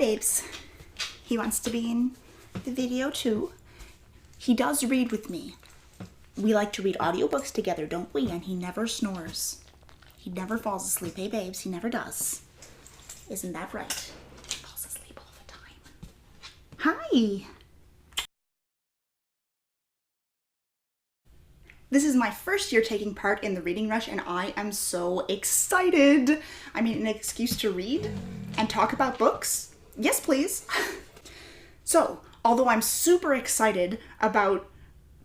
babes. He wants to be in the video too. He does read with me. We like to read audiobooks together, don't we? And he never snores. He never falls asleep. Hey babes, he never does. Isn't that right? He falls asleep all the time. Hi! This is my first year taking part in the reading rush and I am so excited. I mean, an excuse to read and talk about books? Yes, please. So, although I'm super excited about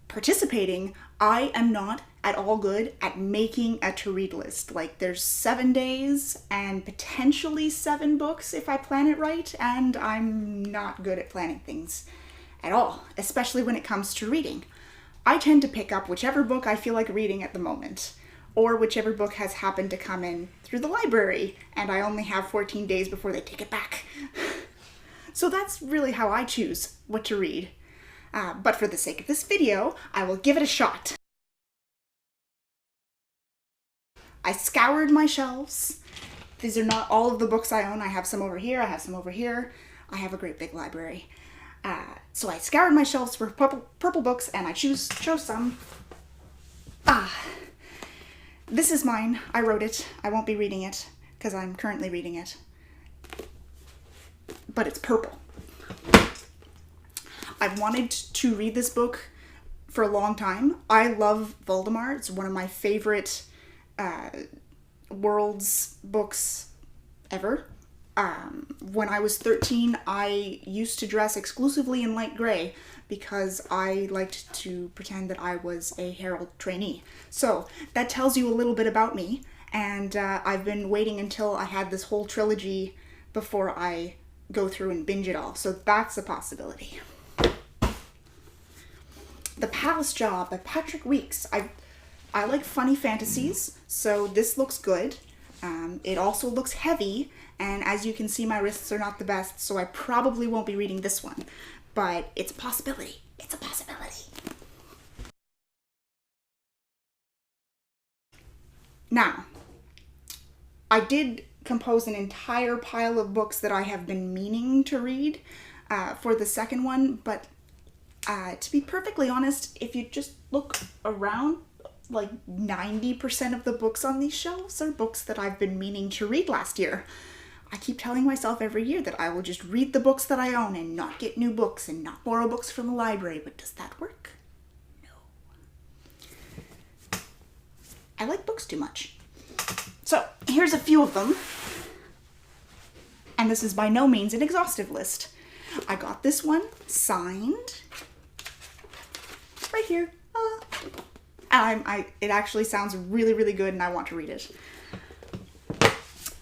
participating, I am not at all good at making a to-read list. Like, there's 7 days and potentially 7 books if I plan it right, and I'm not good at planning things at all, especially when it comes to reading. I tend to pick up whichever book I feel like reading at the moment, or whichever book has happened to come in through the library, and I only have 14 days before they take it back. So that's really how I choose what to read. But for the sake of this video, I will give it a shot. I scoured my shelves. These are not all of the books I own. I have some over here, I have some over here. I have a great big library. So I scoured my shelves for purple books and I chose some. This is mine. I wrote it. I won't be reading it because I'm currently reading it. But it's purple. I've wanted to read this book for a long time. I love Voldemort. It's one of my favorite world's books ever. When I was 13, I used to dress exclusively in light gray because I liked to pretend that I was a Herald trainee. So that tells you a little bit about me, and I've been waiting until I had this whole trilogy before I go through and binge it all. So that's a possibility. The Palace Job by Patrick Weeks. I like funny fantasies, so this looks good. It also looks heavy, and as you can see, my wrists are not the best, so I probably won't be reading this one. But it's a possibility. It's a possibility. Now, I did compose an entire pile of books that I have been meaning to read for the second one, but to be perfectly honest, if you just look around, like 90% of the books on these shelves are books that I've been meaning to read last year. I keep telling myself every year that I will just read the books that I own and not get new books and not borrow books from the library, but does that work? No. I like books too much. So here's a few of them. And this is by no means an exhaustive list. I got this one signed right here. It actually sounds really, really good and I want to read it.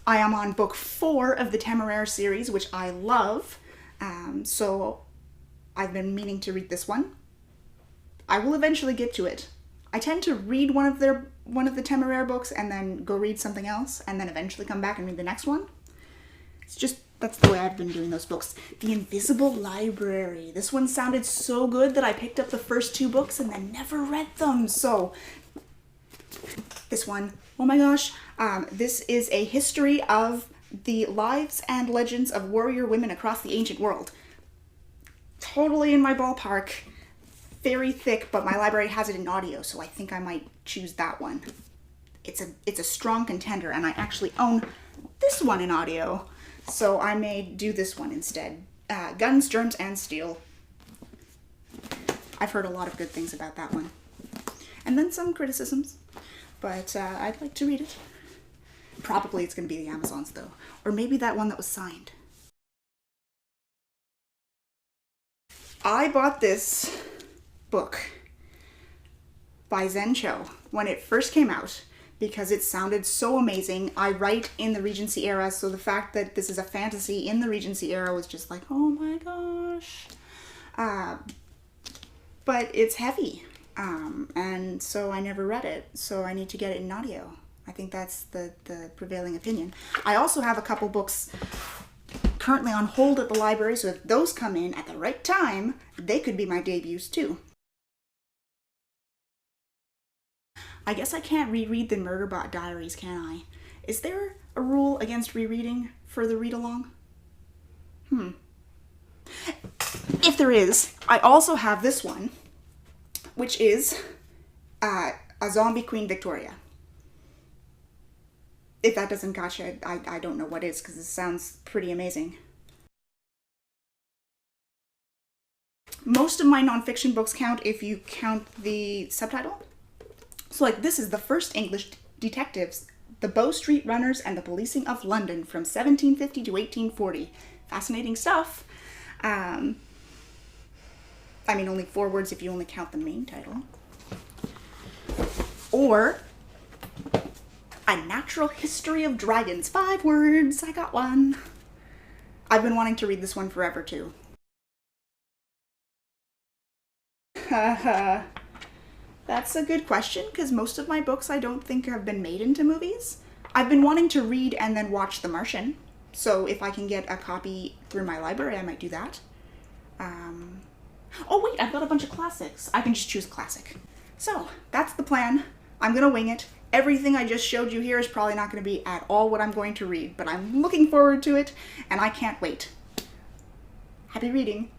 I am on book 4 of the TBR series, which I love. So I've been meaning to read this one. I will eventually get to it. I tend to read one of the TBR books and then go read something else and then eventually come back and read the next one. It's just, that's the way I've been doing those books. The Invisible Library. This one sounded so good that I picked up the first 2 books and then never read them. So this one, oh my gosh. This is a history of the lives and legends of warrior women across the ancient world. Totally in my ballpark. Very thick, but my library has it in audio, so I think I might choose that one. It's a strong contender, and I actually own this one in audio. So I may do this one instead. Guns, Germs, and Steel. I've heard a lot of good things about that one. And then some criticisms, but I'd like to read it. Probably it's going to be the Amazons though. Or maybe that one that was signed. I bought this book by Zen Cho when it first came out, because it sounded so amazing. I write in the Regency era, so the fact that this is a fantasy in the Regency era was just like, oh my gosh. But it's heavy, and so I never read it, so I need to get it in audio. I think that's the prevailing opinion. I also have a couple books currently on hold at the library, so if those come in at the right time, they could be my debuts too. I guess I can't reread the Murderbot Diaries, can I? Is there a rule against rereading for the read-along? If there is, I also have this one, which is A Zombie Queen Victoria. If that doesn't gotcha, I don't know what is, because it sounds pretty amazing. Most of my nonfiction books count if you count the subtitle. So like, this is The First English Detectives, The Bow Street Runners and the Policing of London from 1750 to 1840. Fascinating stuff. I mean, only 4 words if you only count the main title. Or A Natural History of Dragons, 5 words. I got one. I've been wanting to read this one forever too. That's a good question, because most of my books I don't think have been made into movies. I've been wanting to read and then watch The Martian, so if I can get a copy through my library, I might do that. Oh wait, I've got a bunch of classics. I can just choose a classic. So, that's the plan. I'm gonna wing it. Everything I just showed you here is probably not gonna be at all what I'm going to read, but I'm looking forward to it, and I can't wait. Happy reading.